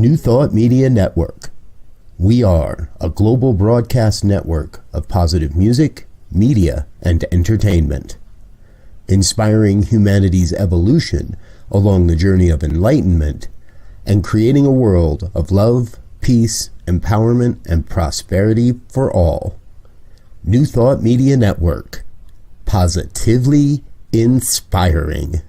New Thought Media Network. We are a global broadcast network of positive music, media, and entertainment, inspiring humanity's evolution along the journey of enlightenment and creating a world of love, peace, empowerment, and prosperity for all. New Thought Media Network. Positively inspiring.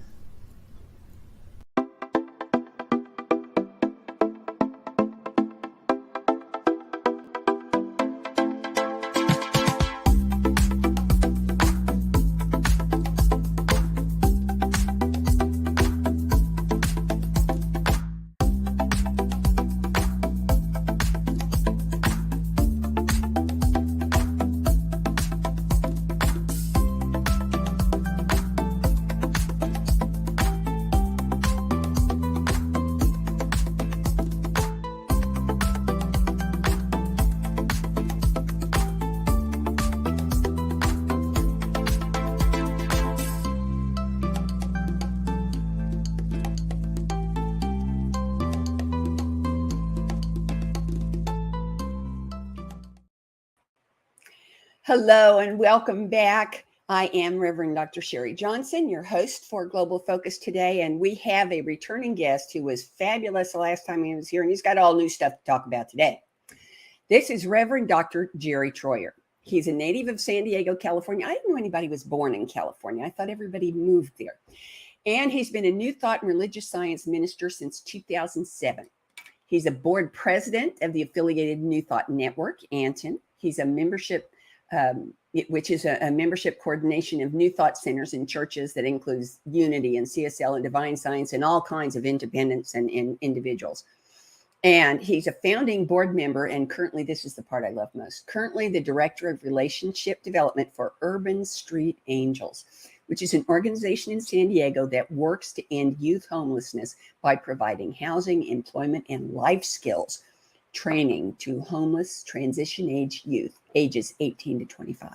Hello and welcome back. I am Reverend Dr. Sharri Johnson, your host for Global Focus today, and we have a returning guest who was fabulous the last time he was here, and he's got all new stuff to talk about today. This is Reverend Dr. Jerry Troyer. He's a native of San Diego, California. I didn't know anybody was born in California. I thought everybody moved there. And he's been a New Thought and Religious Science minister since 2007. He's a board president of the affiliated New Thought Network, Anton. He's a membership which is a membership coordination of New Thought centers in churches that includes Unity and CSL and Divine Science and all kinds of independents and individuals. And he's a founding board member, and currently, this is the part I love most, currently the director of relationship development for Urban Street Angels, which is an organization in San Diego that works to end youth homelessness by providing housing, employment, and life skills training to homeless transition age youth ages 18 to 25.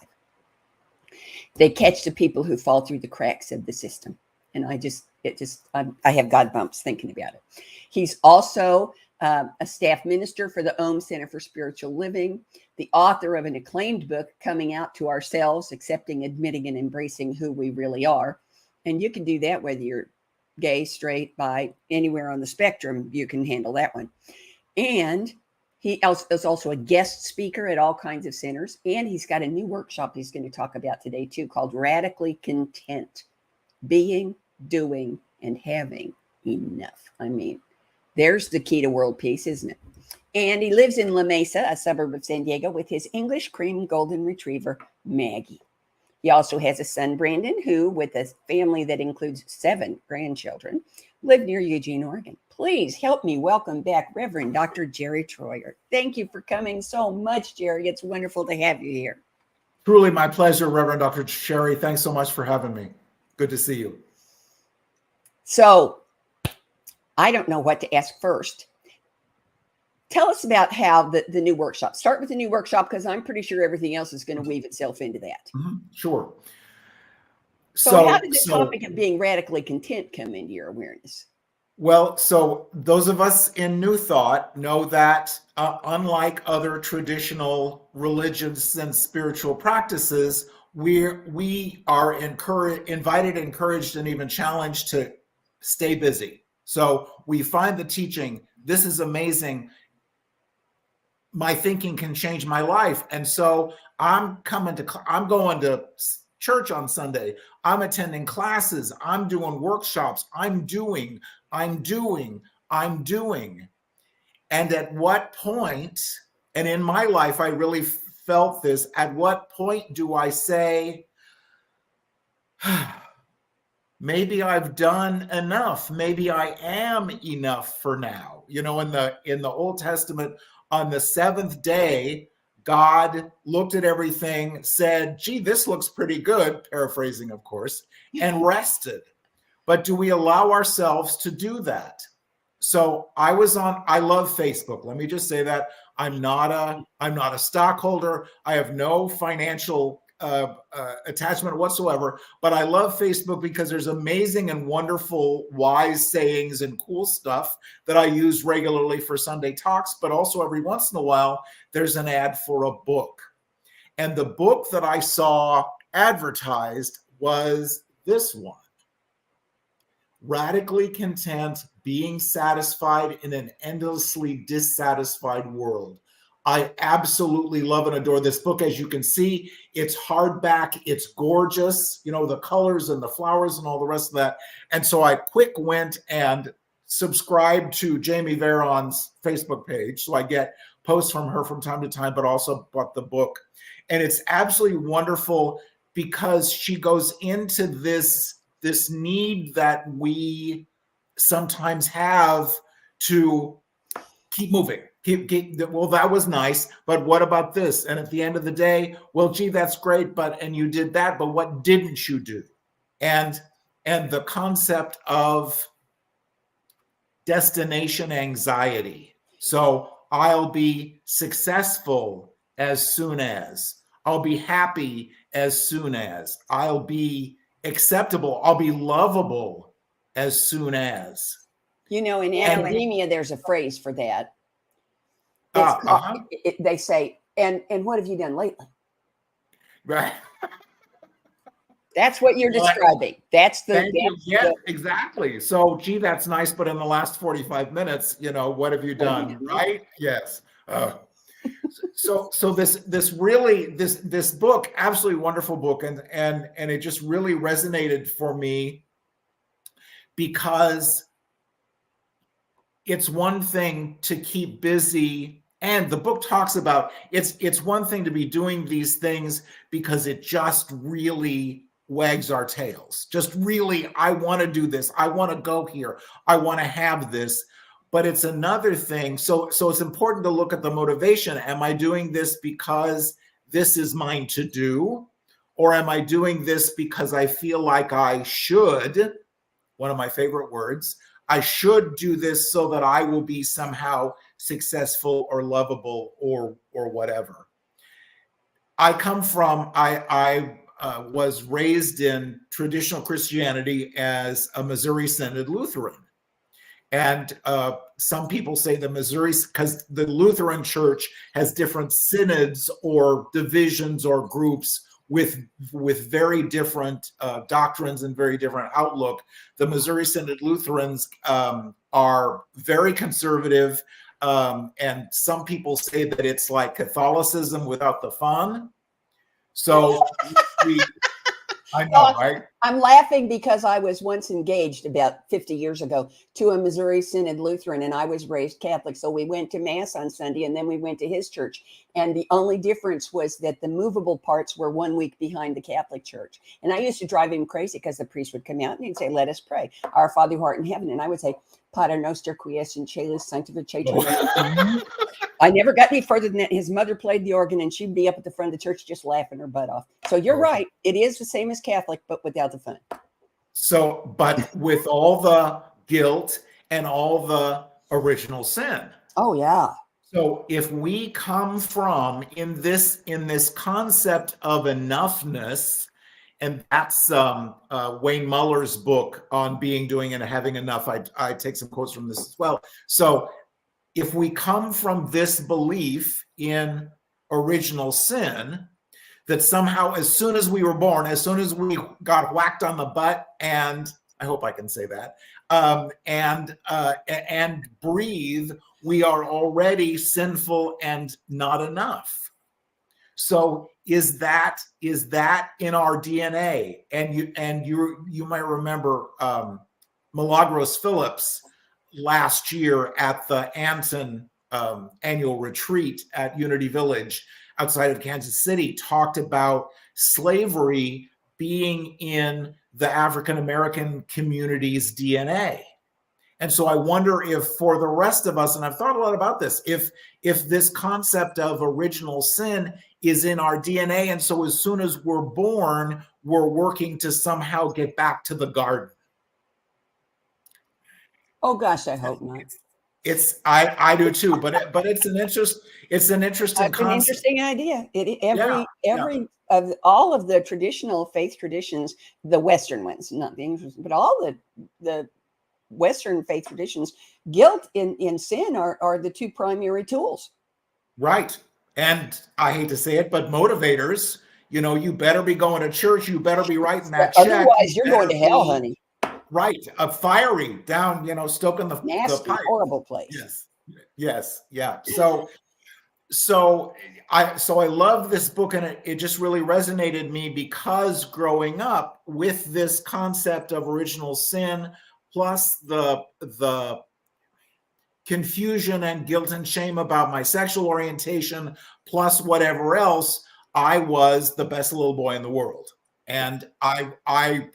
They catch the people who fall through the cracks of the system. And I have God bumps thinking about it. He's also a staff minister for the Om Center for Spiritual Living, the author of an acclaimed book, Coming Out to Ourselves, Accepting, Admitting, and Embracing Who We Really Are. And you can do that whether you're gay, straight, bi, anywhere on the spectrum, you can handle that one. And he is also a guest speaker at all kinds of centers. And he's got a new workshop he's going to talk about today, too, called Radically Content, Being, Doing, and Having Enough. I mean, there's the key to world peace, isn't it? And he lives in La Mesa, a suburb of San Diego, with his English cream golden retriever, Maggie. He also has a son, Brandon, who, with a family that includes 7 grandchildren, live near Eugene, Oregon. Please help me welcome back Reverend Dr. Jerry Troyer. Thank you for coming so much, Jerry. It's wonderful to have you here. Truly my pleasure, Reverend Dr. Sharri. Thanks so much for having me. Good to see you. So I don't know what to ask first. Tell us about how the new workshop. Start with the new workshop, because I'm pretty sure everything else is going to weave itself into that. Mm-hmm. Sure. So how did the topic of being radically content come into your awareness? Well, so those of us in New Thought know that unlike other traditional religions and spiritual practices, we are invited, encouraged, and even challenged to stay busy. So we find the teaching, this is amazing. My thinking can change my life. And so I'm going to church on Sunday. I'm attending classes. I'm doing workshops. I'm doing. And at what point, and in my life, I really felt this, at what point do I say, maybe I've done enough. Maybe I am enough for now. You know, in the Old Testament, on the 7th day, God looked at everything, said, gee, this looks pretty good, paraphrasing, of course, and rested. But do we allow ourselves to do that? So I love Facebook. Let me just say that I'm not a stockholder. I have no financial attachment whatsoever, but I love Facebook because there's amazing and wonderful wise sayings and cool stuff that I use regularly for Sunday talks, but also every once in a while, there's an ad for a book. And the book that I saw advertised was this one, Radically Content, Being Satisfied in an Endlessly Dissatisfied World. I absolutely love and adore this book. As you can see, it's hardback, it's gorgeous, you know, the colors and the flowers and all the rest of that. And so I went and subscribed to Jamie Veron's Facebook page. So I get posts from her from time to time, but also bought the book. And it's absolutely wonderful because she goes into this need that we sometimes have to keep moving. Well, that was nice, but what about this? And at the end of the day, well, gee, that's great, and you did that, but what didn't you do? And the concept of destination anxiety. So I'll be successful as soon as, I'll be happy as soon as, I'll be acceptable, I'll be lovable as soon as. You know, in academia, there's a phrase for that. They say, and what have you done lately? Right. That's what you're describing. That's exactly. So, gee, that's nice, but in the last 45 minutes, you know, what have you done? Right? Yes. So this book, absolutely wonderful book, and it just really resonated for me because it's one thing to keep busy. And the book talks about it's one thing to be doing these things because it just really wags our tails. Just really, I want to do this. I want to go here. I want to have this. But it's another thing. So it's important to look at the motivation. Am I doing this because this is mine to do? Or am I doing this because I feel like I should? One of my favorite words. I should do this so that I will be somehow successful or lovable or whatever. I was raised in traditional Christianity as a Missouri Synod Lutheran. And some people say the Missouri, because the Lutheran Church has different synods or divisions or groups with very different doctrines and very different outlook. The Missouri Synod Lutherans are very conservative, and some people say that it's like Catholicism without the fun. So I know, right? I'm laughing because I was once engaged about 50 years ago to a Missouri Synod Lutheran, and I was raised Catholic. So we went to Mass on Sunday, and then we went to his church. And the only difference was that the movable parts were 1 week behind the Catholic Church. And I used to drive him crazy because the priest would come out and he'd say, "Let us pray. Our Father who art in heaven." And I would say, "Pater noster qui es in caelis, sanctificator." I never got any further than that. His mother played the organ, and she'd be up at the front of the church just laughing her butt off. So you're right. It is the same as Catholic, but without the fun. So, but with all the guilt and all the original sin. Oh, yeah. So if we come from in this concept of enoughness, and that's Wayne Muller's book on being, doing, and having enough. I take some quotes from this as well. So if we come from this belief in original sin, that somehow as soon as we were born, as soon as we got whacked on the butt, and I hope I can say that, and breathe, we are already sinful and not enough. So is that in our DNA? And you might remember Milagros Phillips last year at the Anton annual retreat at Unity Village outside of Kansas City talked about slavery being in the African American community's DNA. And so I wonder if for the rest of us, and I've thought a lot about this, if this concept of original sin is in our DNA, and so as soon as we're born, we're working to somehow get back to the garden. Oh gosh, I hope not. I do too, but it's an interesting concept. An interesting idea. Every of all of the traditional faith traditions, the Western ones, not the English, but all the Western faith traditions, guilt and sin are the two primary tools. Right. And I hate to say it, but motivators, you better be going to church. You better be writing that check. Otherwise, you're going to hell, honey. Right. A fiery down, stoking the Nasty, pipe. horrible place. Yes. Yes. Yeah. So I love this book, and it just really resonated me because growing up with this concept of original sin, plus the confusion and guilt and shame about my sexual orientation, plus whatever else, I was the best little boy in the world. And I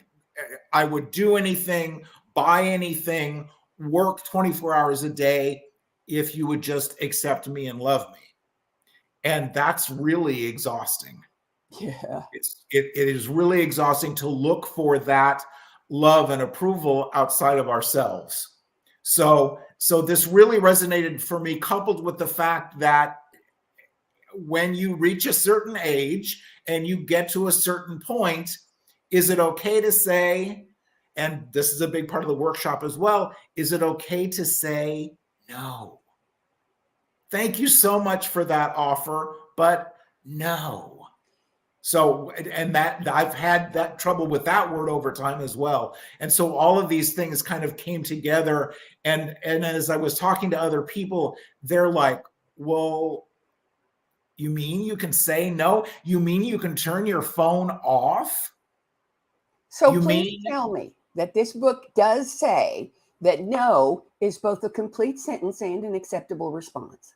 would do anything, buy anything, work 24 hours a day if you would just accept me and love me. And that's really exhausting. Yeah. It is really exhausting to look for that love and approval outside of ourselves. So this really resonated for me, coupled with the fact that when you reach a certain age and you get to a certain point, is it okay to say, and this is a big part of the workshop as well, is it okay to say no? Thank you so much for that offer, but no. So, and that I've had that trouble with that word over time as well. And so all of these things kind of came together. And as I was talking to other people, they're like, well, you mean you can say no? You mean you can turn your phone off? So please tell me that this book does say that no is both a complete sentence and an acceptable response.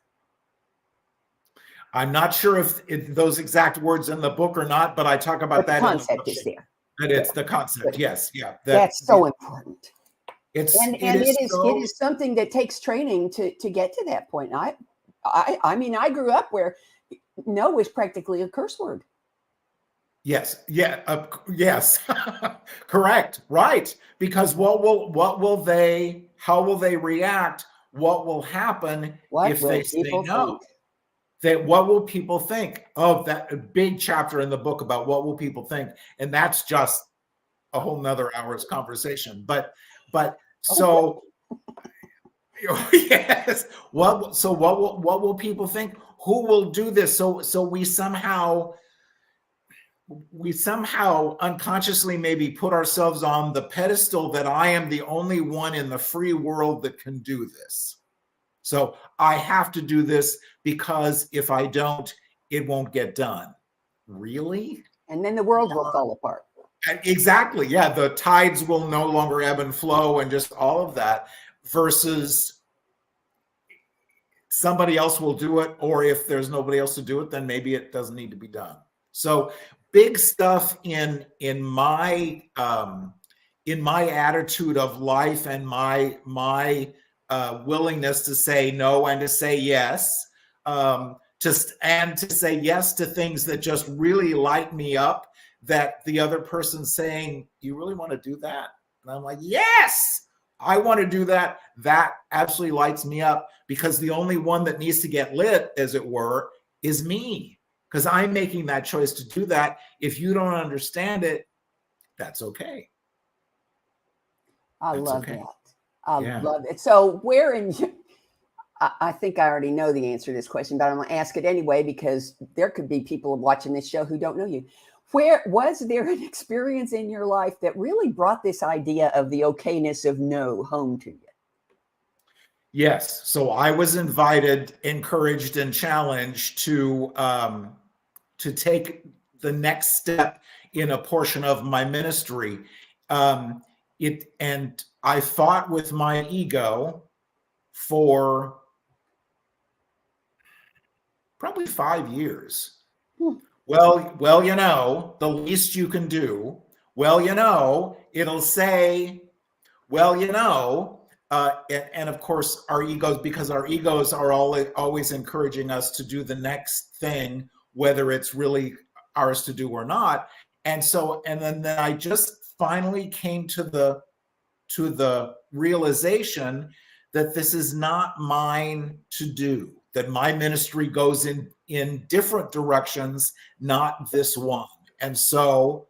I'm not sure if those exact words in the book or not, but I talk about that. The concept is there. That it's the concept. Yes. Yeah. That's so important. It is something that takes training to get to that point. I mean, I grew up where no was practically a curse word. Yes. Yeah. Yes. Correct. Right. Because how will they react? What will happen if they say no? What will people think? Oh, that big chapter in the book about what will people think, and that's just a whole nother hour's conversation. But so yes, what will people think? Who will do this? So we somehow unconsciously maybe put ourselves on the pedestal that I am the only one in the free world that can do this. So I have to do this because if I don't, it won't get done. Really? And then the world will fall apart. Exactly. Yeah. The tides will no longer ebb and flow and just all of that, versus somebody else will do it. Or if there's nobody else to do it, then maybe it doesn't need to be done. So big stuff in my attitude of life and my willingness to say no and to say yes, to say yes to things that just really light me up, that the other person's saying, you really want to do that? And I'm like, yes, I want to do that. That absolutely lights me up, because the only one that needs to get lit, as it were, is me, because I'm making that choice to do that. If you don't understand it, that's okay. I love that. I love it. So where in, I think I already know the answer to this question, but I'm going to ask it anyway, because there could be people watching this show who don't know you. Where was there an experience in your life that really brought this idea of the okayness of no home to you? Yes. So I was invited, encouraged, and challenged to take the next step in a portion of my ministry. And I fought with my ego for probably 5 years. Well, the least you can do. Well, it'll say, and of course our egos, because our egos are always encouraging us to do the next thing, whether it's really ours to do or not. And then I just finally came to the realization that this is not mine to do. that my ministry goes in different directions, not this one. And so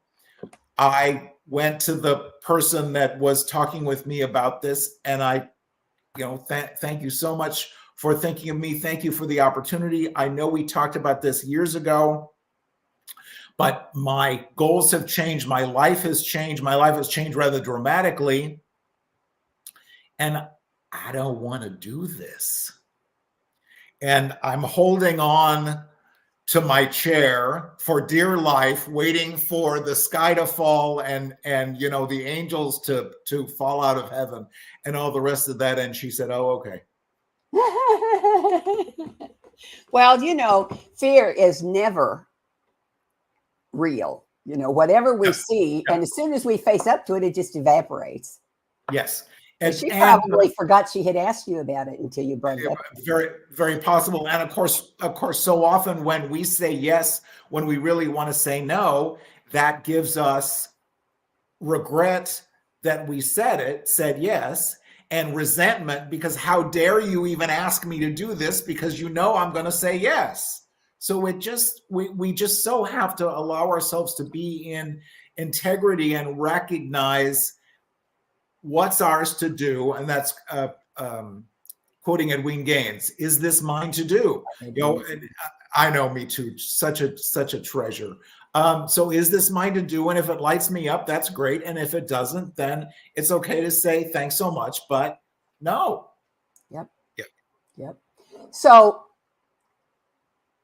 I went to the person that was talking with me about this, and I, thank you so much for thinking of me. Thank you for the opportunity. I know we talked about this years ago, but my goals have changed. My life has changed. My life has changed rather dramatically. And I don't want to do this. And I'm holding on to my chair for dear life, waiting for the sky to fall and the angels to fall out of heaven and all the rest of that. And she said, "Oh, okay." Well, fear is never real. Whatever we see, and as soon as we face up to it, it just evaporates. Yes. And she probably forgot she had asked you about it until you brought it up. Very, very possible. And of course, so often when we say yes, when we really want to say no, that gives us regret that we said yes, and resentment because how dare you even ask me to do this because I'm going to say yes. So we just so have to allow ourselves to be in integrity and recognize what's ours to do, and that's quoting Edwin Gaines. Is this mine to do? I know, me too. Such a treasure. So is this mine to do? And if it lights me up, that's great. And if it doesn't, then it's okay to say thanks so much, but no. Yep. So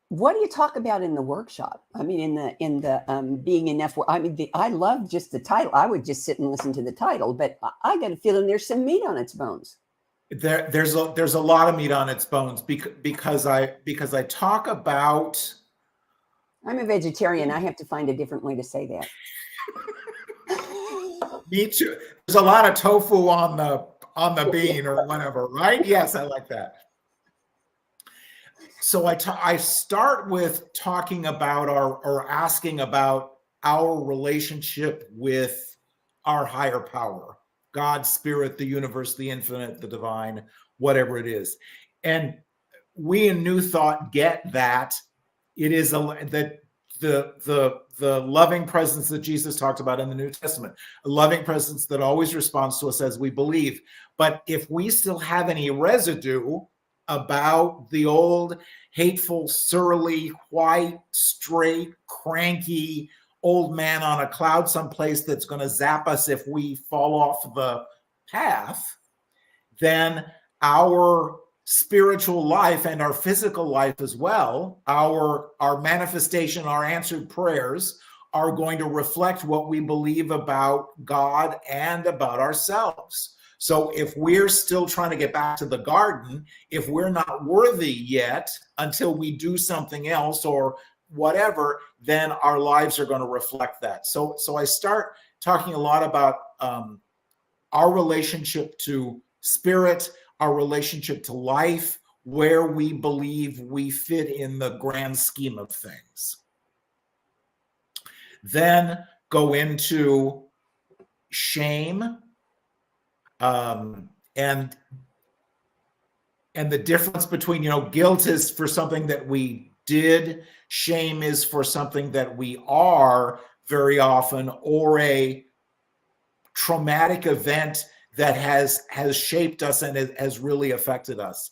what do you talk about in the workshop? I mean, in the being enough. I mean, I love just the title. I would just sit and listen to the title, but I got a feeling there's some meat on its bones. There's a lot of meat on its bones because I talk about. I'm a vegetarian. I have to find a different way to say that. Me too. There's a lot of tofu on the bean or whatever, right? Yes, I like that. So I start with talking about or asking about our relationship with our higher power, God, Spirit, the universe, the infinite, the divine, whatever it is. And we in New Thought get that it is that the loving presence that Jesus talked about in the New Testament, a loving presence that always responds to us as we believe. But if we still have any residue about the old, hateful, surly, white, straight, cranky old man on a cloud someplace that's going to zap us if we fall off the path, then our spiritual life and our physical life as well, our manifestation, our answered prayers are going to reflect what we believe about God and about ourselves. So if we're still trying to get back to the garden, if we're not worthy yet until we do something else or whatever, then our lives are going to reflect that. So I start talking a lot about our relationship to spirit, our relationship to life, where we believe we fit in the grand scheme of things. Then go into shame, and the difference between, guilt is for something that we did, shame is for something that we are very often, or a traumatic event that has shaped us and has really affected us.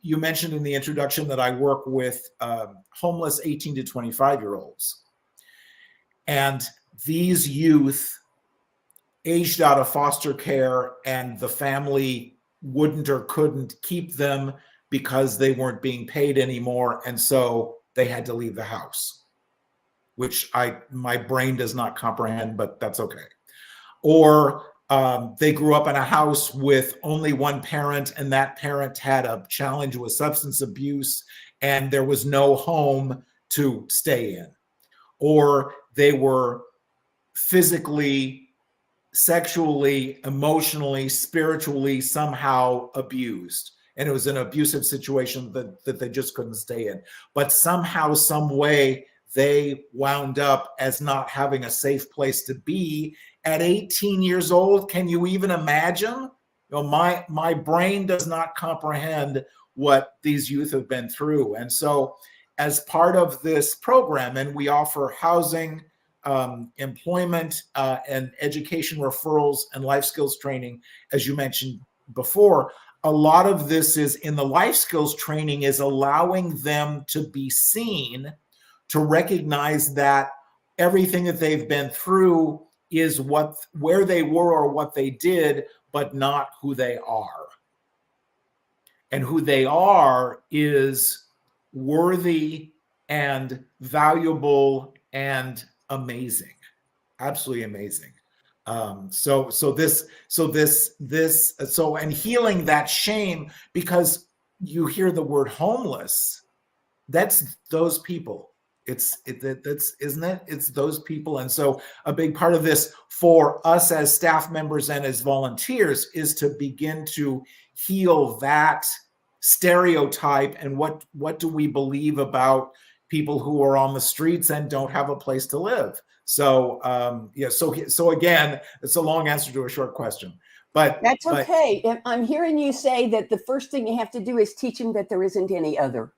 You mentioned in the introduction that I work with homeless 18 to 25-year-olds. And these youth aged out of foster care, and the family wouldn't or couldn't keep them because they weren't being paid anymore. And so they had to leave the house, which my brain does not comprehend, but that's okay. Or they grew up in a house with only one parent, and that parent had a challenge with substance abuse, and there was no home to stay in. Or they were physically, sexually, emotionally, spiritually somehow abused. And it was an abusive situation that they just couldn't stay in. But somehow, some way, they wound up as not having a safe place to be at 18 years old. Can you even imagine? My brain does not comprehend what these youth have been through. And so as part of this program, and we offer housing, employment, and education referrals and life skills training, as you mentioned before, a lot of this is in the life skills training is allowing them to be seen, to recognize that everything that they've been through is where they were or what they did, but not who they are. And who they are is worthy and valuable and amazing, absolutely amazing. And healing that shame, because you hear the word homeless, that's those people. Isn't it? It's those people. And so a big part of this for us as staff members and as volunteers is to begin to heal that stereotype. And what do we believe about people who are on the streets and don't have a place to live? So so again, it's a long answer to a short question, but that's okay. And I'm hearing you say that the first thing you have to do is teach them that there isn't any other.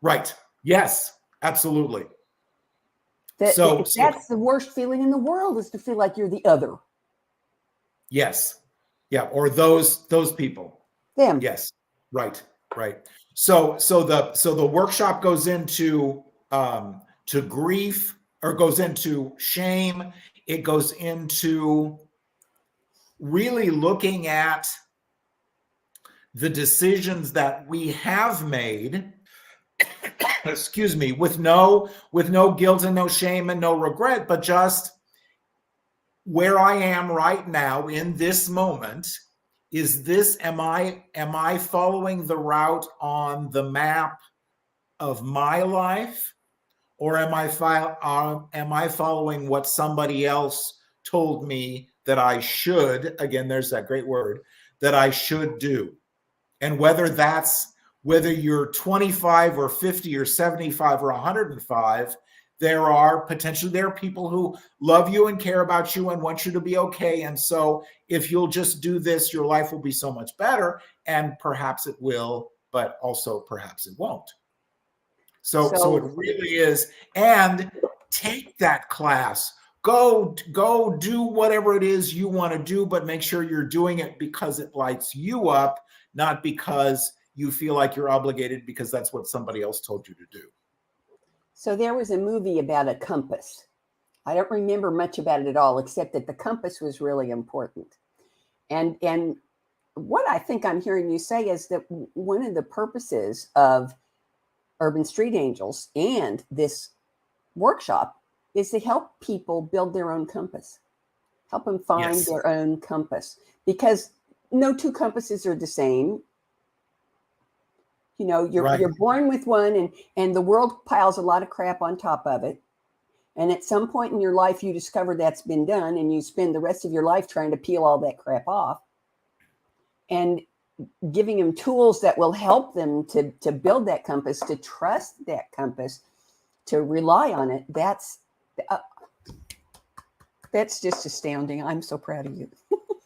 Right. Yes, absolutely. That's the worst feeling in the world, is to feel like you're the other. Yes. Yeah. Or those people. Them. Yes. Right. So the workshop goes into to grief, or goes into shame. It goes into really looking at the decisions that we have made, excuse me, with no guilt and no shame and no regret, but just where I am right now in this moment. Am I following the route on the map of my life, or am I following what somebody else told me that I should, again, there's that great word, that I should do? And whether you're 25 or 50 or 75 or 105, there are people who love you and care about you and want you to be okay. And so if you'll just do this, your life will be so much better. And perhaps it will, but also perhaps it won't. So it really is. And take that class. Go do whatever it is you want to do, but make sure you're doing it because it lights you up, not because you feel like you're obligated because that's what somebody else told you to do. So there was a movie about a compass. I don't remember much about it at all, except that the compass was really important. And what I think I'm hearing you say is that one of the purposes of Urban Street Angels and this workshop is to help people build their own compass, help them find their own compass, because no two compasses are the same. You know, you're born with one, and the world piles a lot of crap on top of it. And at some point in your life, you discover that's been done, and you spend the rest of your life trying to peel all that crap off. And giving them tools that will help them to build that compass, to trust that compass, to rely on it. That's just astounding. I'm so proud of you.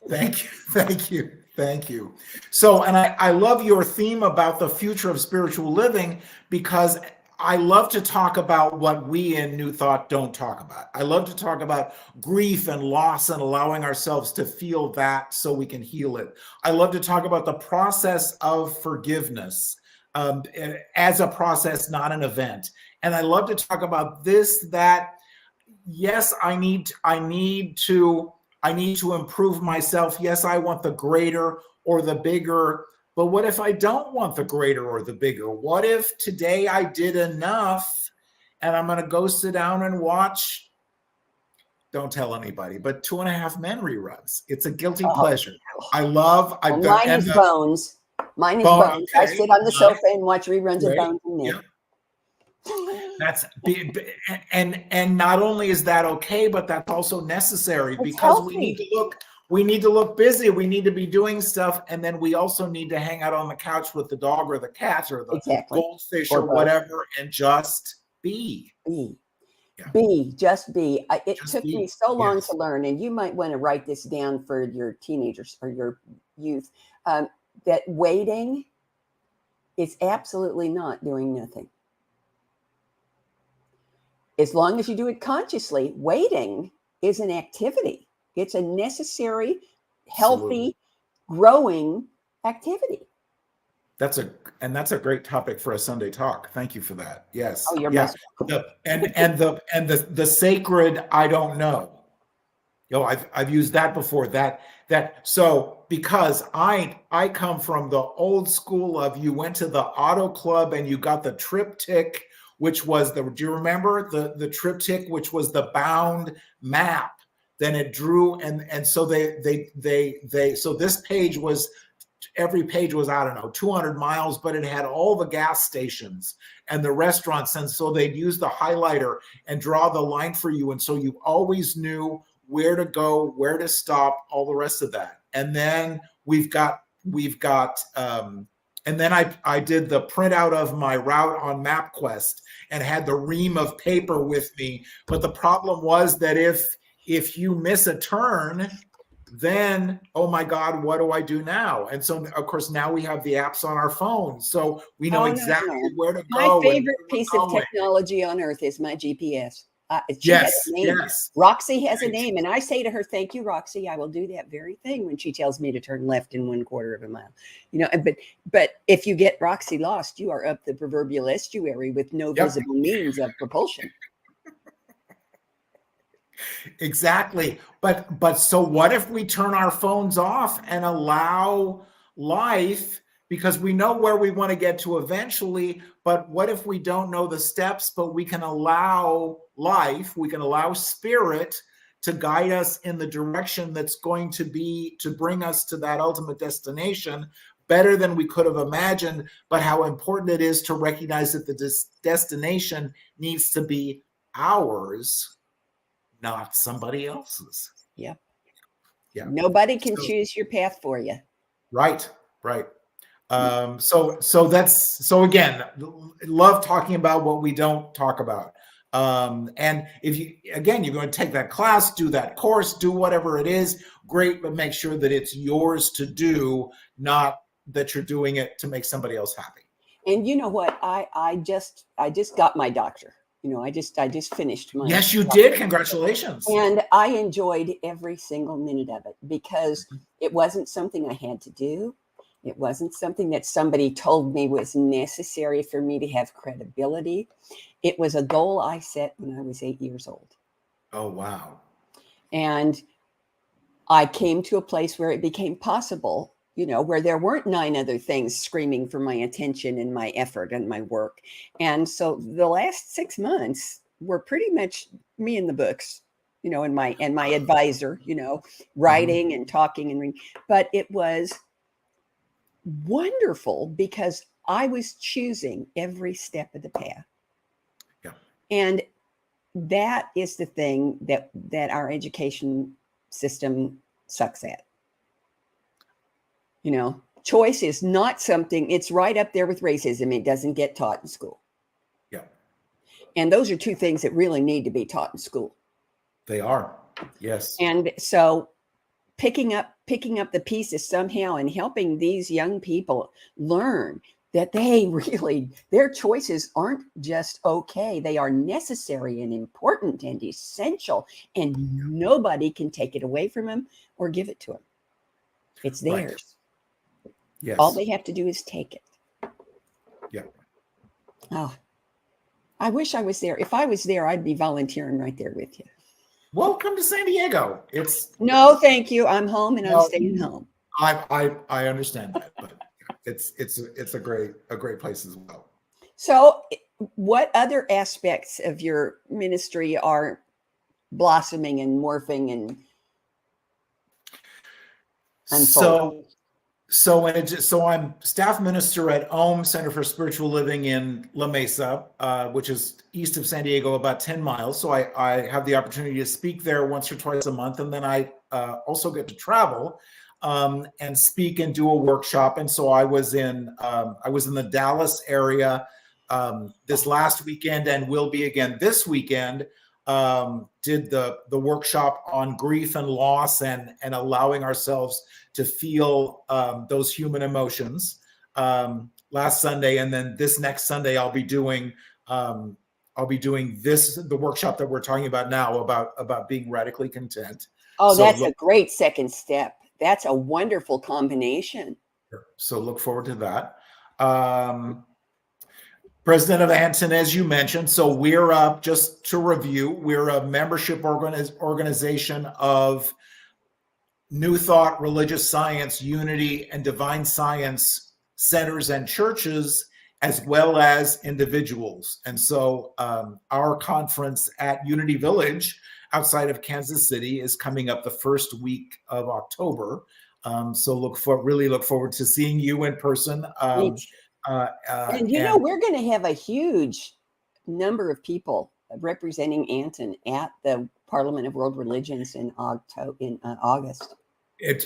Thank you. So, and I love your theme about the future of spiritual living, because I love to talk about what we in New Thought don't talk about. I love to talk about grief and loss and allowing ourselves to feel that so we can heal it. I love to talk about the process of forgiveness as a process, not an event. And I love to talk about this, that, yes, I need to improve myself. Yes, I want the greater or the bigger. But what if I don't want the greater or the bigger? What if today I did enough and I'm going to go sit down and watch, don't tell anybody, but 2.5 Men reruns? It's a guilty pleasure. Mine is Bones. Mine is Bones. Okay. I sit on the sofa and watch reruns of Bones and Nick. Yeah. And not only is that okay, but that's also necessary, because healthy. we need to look busy. We need to be doing stuff. And then we also need to hang out on the couch with the dog or the cat or the goldfish or whatever, and just be. Just be. It took me so long to learn, and you might want to write this down for your teenagers or your youth, that waiting It's absolutely not doing nothing. As long as you do it consciously, waiting is an activity. It's a necessary, healthy, growing activity. That's a great topic for a Sunday talk. Thank you for that. Yes. Oh, you're yeah. most welcome. The sacred I don't know. I've used that before. So because I come from the old school of, you went to the auto club and you got the triptych, which was do you remember the triptych, which was the bound map? Then it drew, and so so this page was, every page was, I don't know, 200 miles, but it had all the gas stations and the restaurants. And so they'd use the highlighter and draw the line for you. And so you always knew where to go, where to stop, all the rest of that. And then and then I did the printout of my route on MapQuest and had the ream of paper with me. But the problem was that if you miss a turn, then, oh my God, what do I do now? And so, of course, now we have the apps on our phones, so we know exactly where to go. My favorite piece of technology on earth is my GPS. She has a name. Yes. Roxy has a name, and I say to her, "Thank you, Roxy. I will do that very thing when she tells me to turn left in 1/4 of a mile." You know, but if you get Roxy lost, you are up the proverbial estuary with no visible means of propulsion. Exactly. But so what if we turn our phones off and allow life, because we know where we want to get to eventually, but what if we don't know the steps, but we can allow life, we can allow spirit to guide us in the direction that's going to bring us to that ultimate destination better than we could have imagined, but how important it is to recognize that the destination needs to be ours, not somebody else's. Yeah. Nobody can choose your path for you. Right. So again, love talking about what we don't talk about. And if you're going to take that class, do that course, do whatever it is, great, but make sure that it's yours to do, not that you're doing it to make somebody else happy. And you know what? I just got my doctor. You know, I just finished my. Yes, you did. Congratulations. And I enjoyed every single minute of it, because it wasn't something I had to do. It wasn't something that somebody told me was necessary for me to have credibility. It was a goal I set when I was 8 years old. Oh, wow. And I came to a place where it became possible, you know, where there weren't 9 other things screaming for my attention and my effort and my work. And so the last 6 months were pretty much me in the books, you know, and my advisor, you know, writing and talking and reading. But it was wonderful because I was choosing every step of the path. Yeah. And that is the thing that our education system sucks at. You know, choice is not something, it's right up there with racism. It doesn't get taught in school. Yeah. And those are 2 things that really need to be taught in school. They are. Yes. And so picking up the pieces somehow and helping these young people learn that their choices aren't just okay. They are necessary and important and essential, and nobody can take it away from them or give it to them. It's theirs. Right. Yes. All they have to do is take it. Yeah. Oh, I wish I was there. If I was there, I'd be volunteering right there with you. Well, come to San Diego. No, thank you. I'm home and I'm staying home. I understand that, but it's a great place as well. So, what other aspects of your ministry are blossoming and morphing and unfolding? So I'm staff minister at OM Center for Spiritual Living in La Mesa, which is east of San Diego, about 10 miles. So I have the opportunity to speak there once or twice a month. And then I also get to travel and speak and do a workshop. And so I was in the Dallas area this last weekend and will be again this weekend. Did the workshop on grief and loss and allowing ourselves to feel those human emotions. last Sunday, and then this next Sunday I'll be doing the workshop that we're talking about now about being radically content. Oh, that's a great second step. That's a wonderful combination. So look forward to that. President of Anton, as you mentioned, so we're just to review, we're a membership organization of New Thought, Religious Science, Unity, and Divine Science centers and churches, as well as individuals. And so our conference at Unity Village outside of Kansas City is coming up the first week of October. So really look forward to seeing you in person. And we're going to have a huge number of people representing Anton at the Parliament of World Religions in August.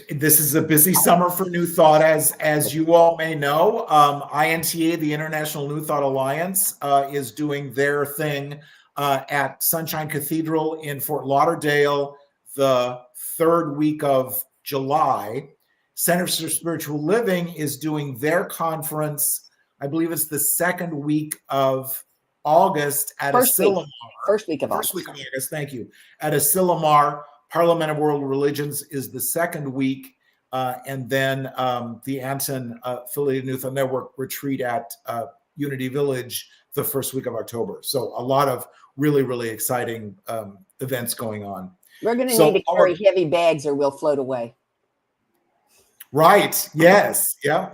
This is a busy summer for New Thought, as you all may know. INTA, the International New Thought Alliance, is doing their thing at Sunshine Cathedral in Fort Lauderdale the third week of July. Centers for Spiritual Living is doing their conference, I believe it's the second week of August at Asilomar. First week of August, thank you. At Asilomar. Parliament of World Religions is the second week, and then the Anton affiliated New Thought Network retreat at Unity Village the first week of October. So a lot of really, really exciting events going on. We're going to need to carry heavy bags or we'll float away. Right. Yes. Yeah.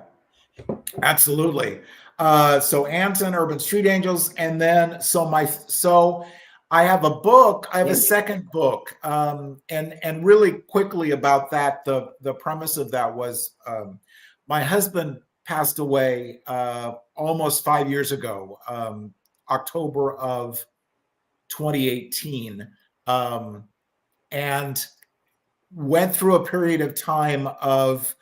Absolutely. So Anton, Urban Street Angels, and then I have a book. I have a second book, and really quickly about that. The premise of that was my husband passed away almost 5 years ago, October of 2018, and went through a period of time of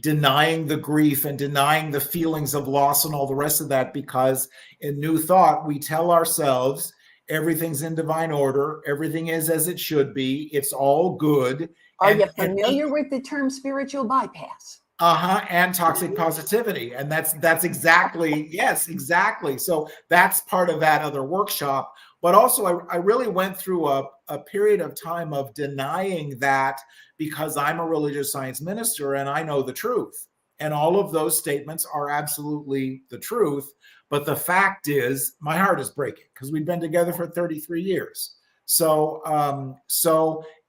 denying the grief and denying the feelings of loss and all the rest of that, because in New Thought we tell ourselves everything's in divine order. Everything is as it should be. It's all good. Are you familiar with the term spiritual bypass? And toxic positivity. And that's exactly, yes, exactly. So that's part of that other workshop. But also I really went through a period of time of denying that, because I'm a religious science minister and I know the truth. And all of those statements are absolutely the truth. But the fact is, my heart is breaking because we've been together for 33 years. So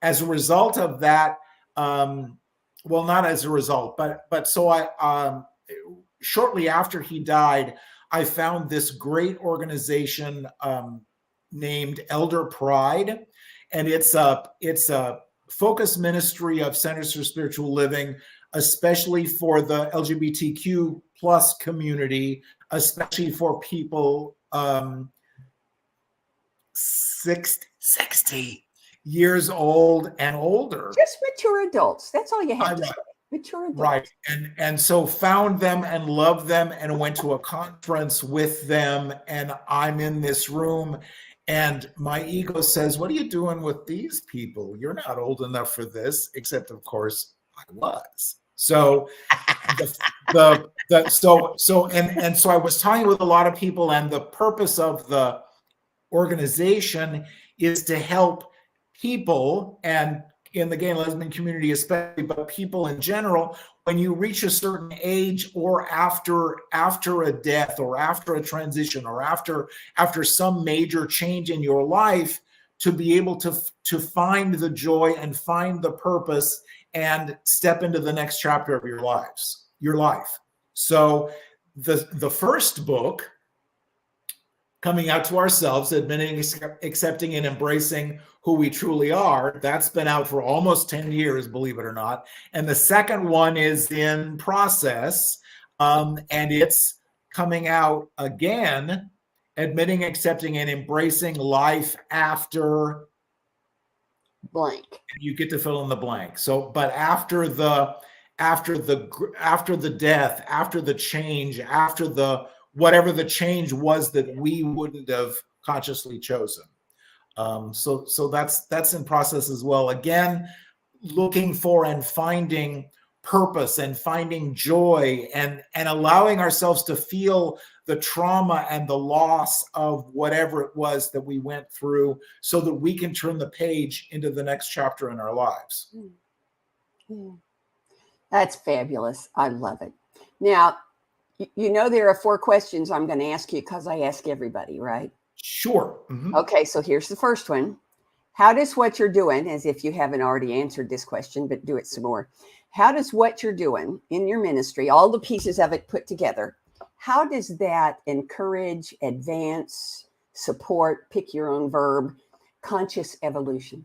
as a result of that, well, not as a result, but so I shortly after he died, I found this great organization named Elder Pride, and it's a focus ministry of Centers for Spiritual Living, especially for the LGBTQ plus community, especially for people 60 years old and older. Just mature adults. That's all you have to say. Mature adults. Right. And so found them and loved them and went to a conference with them. And I'm in this room and my ego says, what are you doing with these people? You're not old enough for this, except of course I was. So so I was talking with a lot of people, and the purpose of the organization is to help people, and in the gay and lesbian community especially, but people in general, when you reach a certain age or after a death or after a transition or after some major change in your life, to be able to find the joy and find the purpose and step into the next chapter of your life. So the first book, Coming Out to Ourselves, Admitting, Accepting, and Embracing Who We Truly Are, that's been out for almost 10 years, believe it or not. And the second one is in process, and it's coming out again, Admitting, Accepting, and Embracing Life After blank. You get to fill in the blank. So, but after the death, after the change, after the whatever the change was that we wouldn't have consciously chosen. So that's in process as well. Again, looking for and finding purpose and finding joy and allowing ourselves to feel the trauma and the loss of whatever it was that we went through so that we can turn the page into the next chapter in our lives. That's fabulous. I love it. Now, you know, there are 4 questions I'm going to ask you because I ask everybody, right? Sure. Okay, so here's the first one. How does what you're doing, as if you haven't already answered this question, but do it some more. How does what you're doing in your ministry, all the pieces of it put together, how does that encourage, advance, support, pick your own verb, conscious evolution?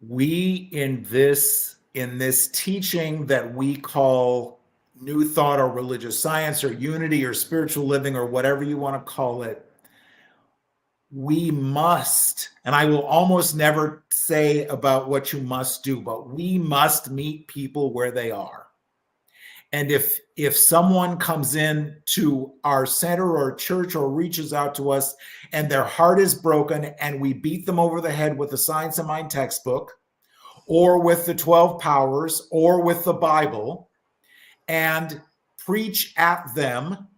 We in this teaching that we call New Thought or religious science or unity or spiritual living or whatever you want to call it, we must, and I will almost never say about what you must do, but we must meet people where they are. And if someone comes in to our center or church or reaches out to us and their heart is broken and we beat them over the head with the Science of Mind textbook or with the 12 powers or with the Bible and preach at them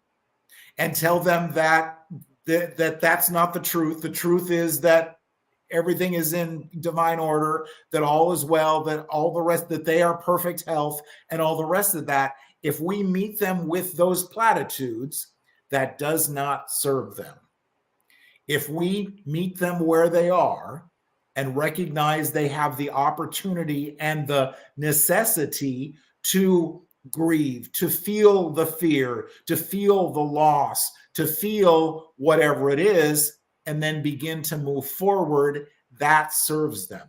and tell them that that's not the truth. The truth is that everything is in divine order, that all is well, that all the rest, that they are perfect health and all the rest of that. If we meet them with those platitudes, that does not serve them. If we meet them where they are and recognize they have the opportunity and the necessity to grieve, to feel the fear, to feel the loss, to feel whatever it is, and then begin to move forward, that serves them.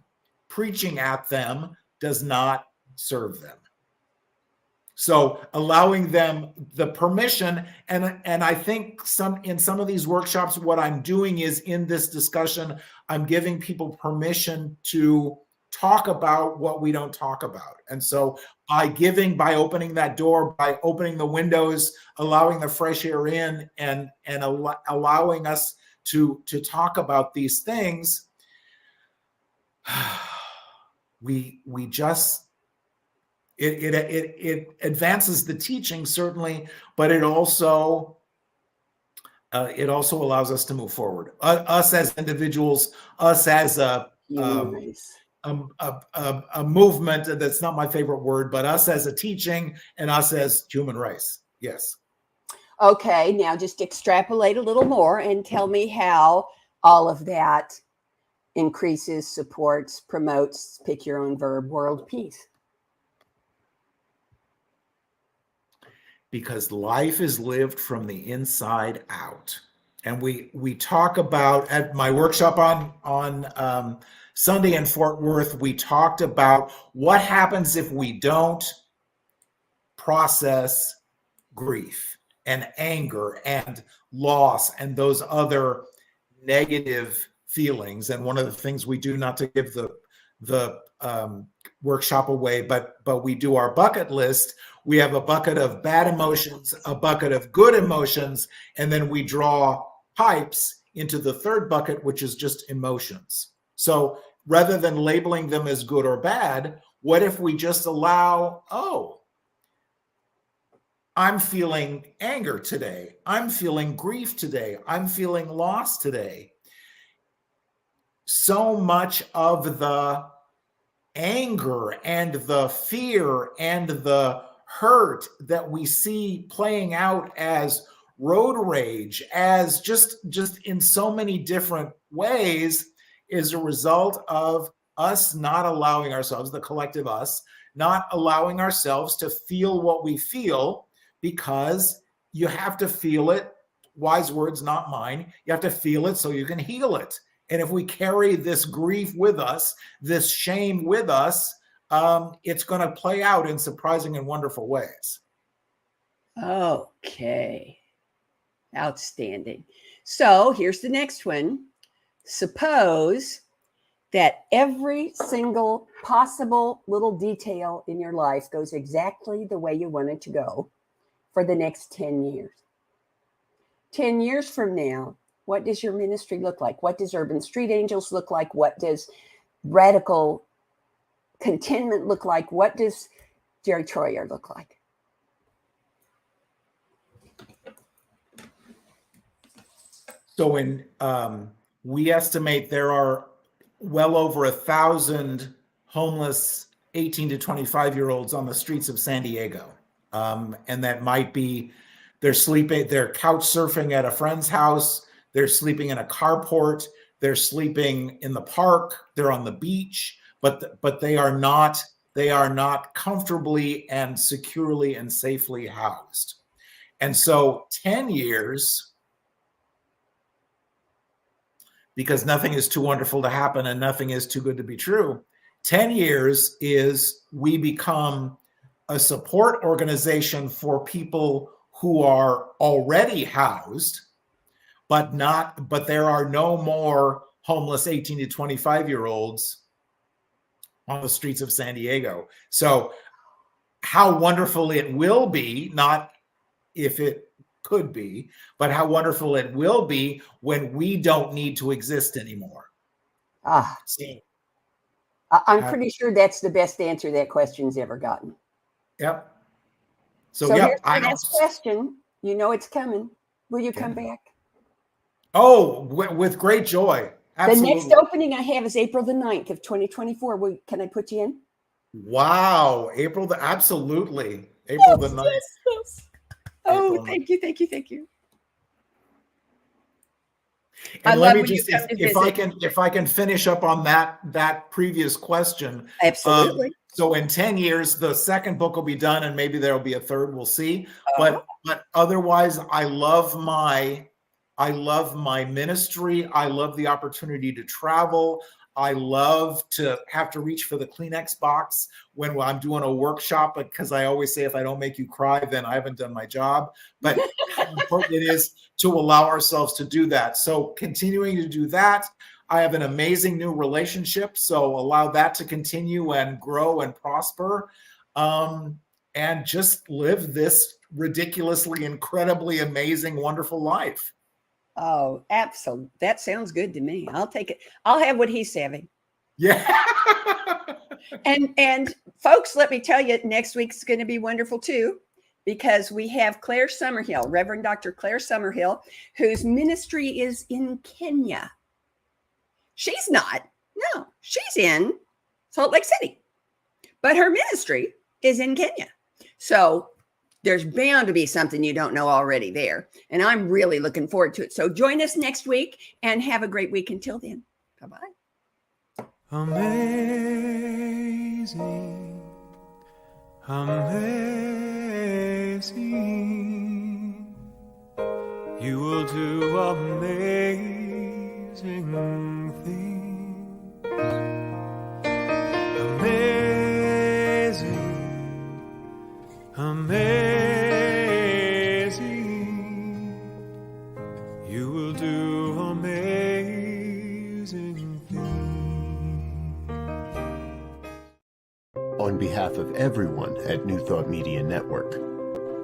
Preaching at them does not serve them. So allowing them the permission, and I think in some of these workshops, what I'm doing is in this discussion, I'm giving people permission to talk about what we don't talk about. And so by opening that door, by opening the windows, allowing the fresh air in and allowing us to talk about these things, we just, it advances the teaching certainly, but it also allows us to move forward. Us as individuals, us as a movement. That's not my favorite word, but us as a teaching and us as human race. Yes. Okay, now just extrapolate a little more and tell me how all of that increases, supports, promotes, pick your own verb, world peace. Because life is lived from the inside out. And we talk about, at my workshop on Sunday in Fort Worth, we talked about what happens if we don't process grief and anger and loss and those other negative feelings. And one of the things we do, not to give the workshop away, but we do our bucket list. We have a bucket of bad emotions, a bucket of good emotions, and then we draw pipes into the third bucket, which is just emotions. So rather than labeling them as good or bad, what if we just allow, I'm feeling anger today. I'm feeling grief today. I'm feeling loss today. So much of the anger and the fear and the hurt that we see playing out as road rage, as just in so many different ways, is a result of us not allowing ourselves, the collective us, not allowing ourselves to feel what we feel, because you have to feel it. Wise words, not mine. You have to feel it so you can heal it. And if we carry this grief with us, this shame with us, it's going to play out in surprising and wonderful ways. Okay. Outstanding. So here's the next one. Suppose that every single possible little detail in your life goes exactly the way you want it to go for the next 10 years. 10 years from now, what does your ministry look like? What does Urban Street Angels look like? What does radical contentment look like? What does Jerry Troyer look like? So we estimate there are well over 1,000 homeless 18 to 25-year-olds on the streets of San Diego. And that might be they're couch surfing at a friend's house, they're sleeping in a carport, they're sleeping in the park, they're on the beach, but they are not comfortably and securely and safely housed. And so 10 years, because nothing is too wonderful to happen and nothing is too good to be true, 10 years is we become a support organization for people who are already housed, but there are no more homeless 18 to 25-year-olds on the streets of San Diego. So how wonderful it will be, not if it could be, but how wonderful it will be when we don't need to exist anymore. See, I'm pretty sure that's the best answer that question's ever gotten. Yep. So here's the next question. You know it's coming. Will you come back? Oh, with great joy. Absolutely. The next opening I have is April the 9th of 2024. Can I put you in? Wow. Absolutely. April the 9th. Yes. Oh, thank you. And let me just, if I can finish up on that previous question. Absolutely. So in 10 years, the second book will be done, and maybe there'll be a third. We'll see. But otherwise, I love my ministry. I love the opportunity to travel. I love to have to reach for the Kleenex box when I'm doing a workshop, because I always say, if I don't make you cry, then I haven't done my job. But how important it is to allow ourselves to do that. So continuing to do that. I have an amazing new relationship, so allow that to continue and grow and prosper, and just live this ridiculously, incredibly amazing, wonderful life. Oh, absolutely. That sounds good to me. I'll take it. I'll have what he's having. Yeah. And folks, let me tell you, next week's going to be wonderful too, because we have Claire Summerhill, Reverend Dr. Claire Summerhill, whose ministry is in Kenya. She's not. No, she's in Salt Lake City, but her ministry is in Kenya. So there's bound to be something you don't know already there. And I'm really looking forward to it. So join us next week and have a great week until then. Bye-bye. Amazing, amazing. You will do amazing things. Amazing, amazing. You will do amazing things. On behalf of everyone at New Thought Media Network,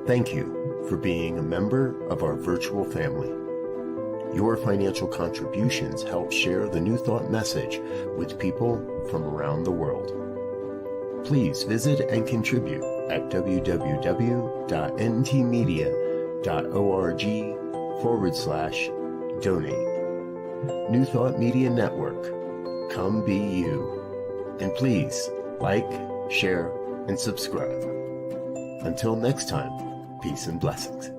thank you for being a member of our virtual family. Your financial contributions help share the New Thought message with people from around the world. Please visit and contribute at www.ntmedia.org/donate. New Thought Media Network, come be you. And please like, share, and subscribe. Until next time, peace and blessings.